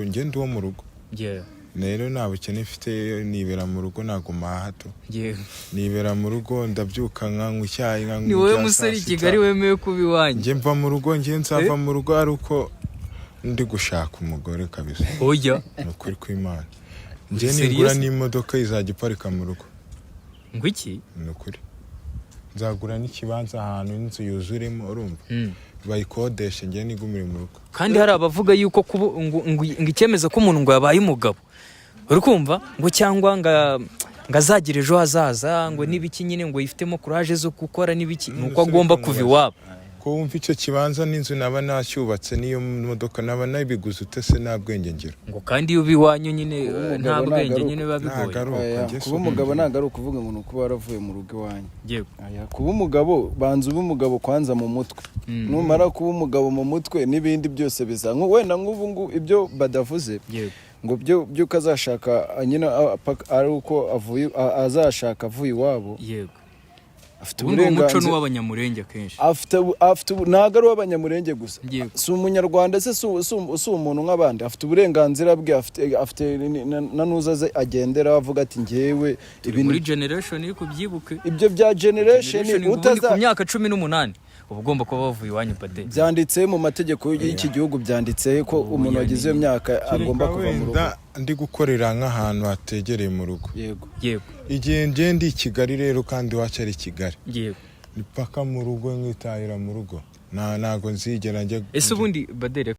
Ngende uwo mu rugo rero nta bukene mfite nibera mu rugo naguma hato nibera mu rugo ndabyuka nkanywa icyayi nkanywa ni wowe musore Kigali wemeye kuba iwanjye nje mva mu rugo nje nzava mu rugo ari uko ndi gushaka umugore kabisa oya nukuri kw'Imana nje nigura n'imodoka izajya iparika mu rugo ngo iki nukuri nzagura n'ikibanza ahantu inzu yuzuremo urumva bayikodeshe ngiye nigumire mu rugo kandi hari abavuga yuko ngo icyemezo ko umuntu ngo yabaye umugabo uri kumva ngo cyangwa ngazagire ejo hazaza ngo nibiki nyine ngo yifitemo courage zo gukora nibiki nuko agomba kuva iwabo ko wumva icyo kibanza n'inzu naba nacyubatse niyo modoka naba nabiguze utese nta bwenge ngira ngo kandi iyo biwanyu nyine nta bwenge nyine babigoye kuba umugabo ntago ari ukuvuga ngo nuko waravuye mu rugo iwanyu kuba umugabo banza ube umugabo kwanza mu mutwe numara kuba umugabo mu mutwe n'ibindi byose biza wenda nk'ubu ibyo badavuze ngo byo kazashaka nyine ari uko avuye azashaka avuye iwabo afite umuco n'uw'abanyamurenge kenshi afite ntago ari uw'abanyamurenge gusa si umunyarwanda se si umuntu nk'abandi afite uburenganzira bwe afite na nuzaze agendera avuga ati ngewe muri generation iri kubyibuke ibyo bya generation ku myaka 18 uba ugomba kuba wavuye iwanyu pade byanditse mu mategeko y'iki gihugu byanditse ko umuntu wagize iyo myaka agomba kuva mu rugo ndi gukorera nk'ahantu hategereye mu rugo yego igihe ndi i Kigali rero kandi wacu ari Kigali yego ni paka mu rugo nkitahira mu rugo ntago nzigera njya ese ubundi badere